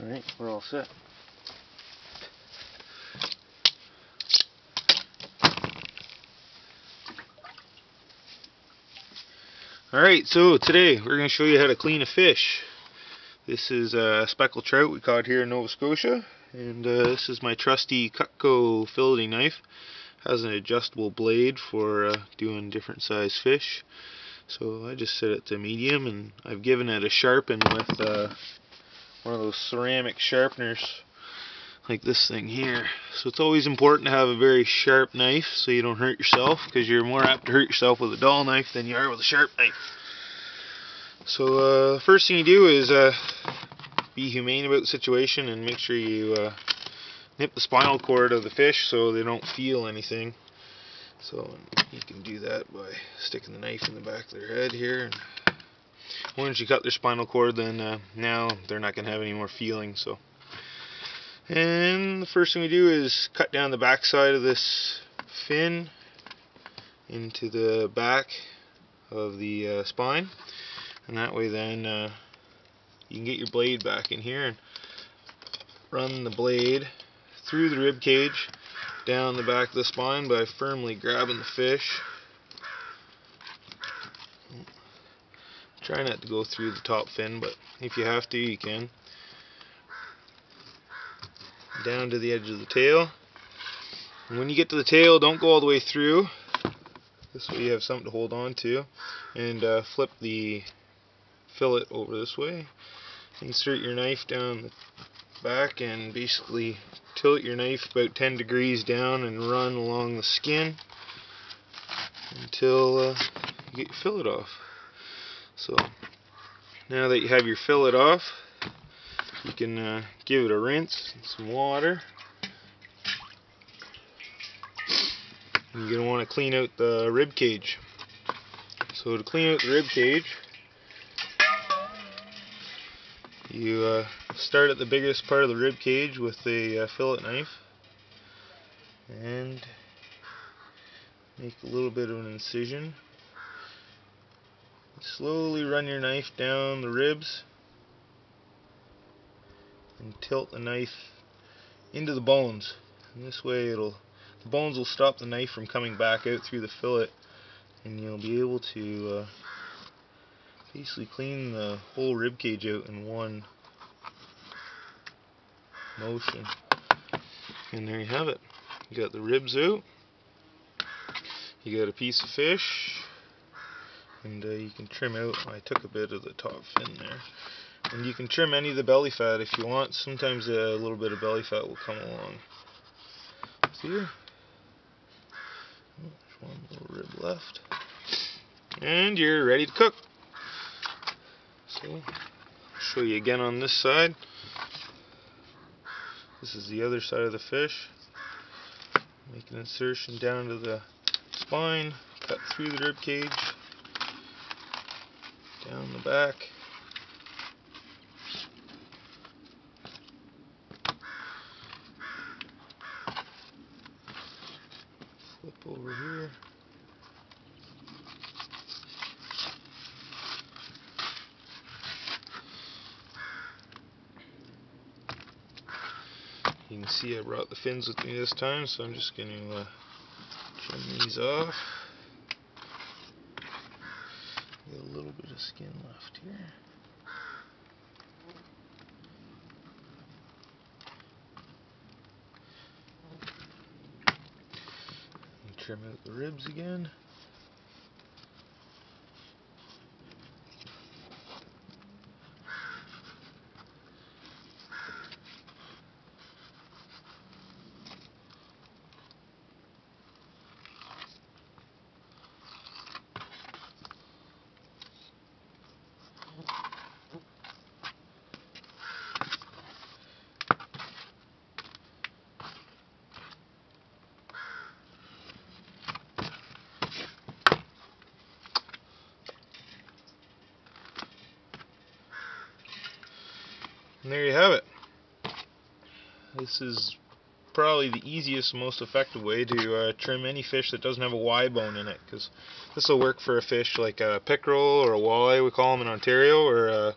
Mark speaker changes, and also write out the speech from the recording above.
Speaker 1: Alright, we're all set. Alright, so today we're going to show you how to clean a fish. This is a speckled trout we caught here in Nova Scotia, and this is my trusty Cutco filleting knife. It has an adjustable blade for doing different size fish. So I just set it to medium, and I've given it a sharpen with one of those ceramic sharpeners like this thing here. So it's always important to have a very sharp knife so you don't hurt yourself, because you're more apt to hurt yourself with a dull knife than you are with a sharp knife. So first thing you do is be humane about the situation and make sure you nip the spinal cord of the fish so they don't feel anything. So you can do that by sticking the knife in the back of their head here. And once you cut their spinal cord, then now they're not going to have any more feeling. And the first thing we do is cut down the back side of this fin into the back of the spine, and that way then you can get your blade back in here and run the blade through the rib cage down the back of the spine by firmly grabbing the fish. Try not to go through the top fin, but if you have to, you can. Down to the edge of the tail. And when you get to the tail, don't go all the way through. This way you have something to hold on to. And flip the fillet over this way. Insert your knife down the back and basically tilt your knife about 10 degrees down and run along the skin until you get your fillet off. So now that you have your fillet off, you can give it a rinse in some water. And you're going to want to clean out the rib cage. So to clean out the rib cage, you start at the biggest part of the rib cage with a fillet knife and make a little bit of an incision. Slowly run your knife down the ribs and tilt the knife into the bones. And this way the bones will stop the knife from coming back out through the fillet, and you'll be able to basically clean the whole rib cage out in one motion. And there you have it. You got the ribs out, you got a piece of fish, and you can trim out. I took a bit of the top fin there. And you can trim any of the belly fat if you want. Sometimes a little bit of belly fat will come along. See here? There's one little rib left. And you're ready to cook. So, I'll show you again on this side. This is the other side of the fish. Make an insertion down to the spine, cut through the rib cage, down the back. Flip over here. You can see I brought the fins with me this time, so I'm just going to trim these off. Got a little bit of skin left here. Trim out the ribs again. And there you have it. This is probably the easiest, most effective way to trim any fish that doesn't have a Y bone in it, because this will work for a fish like a pickerel or a walleye, we call them in Ontario, or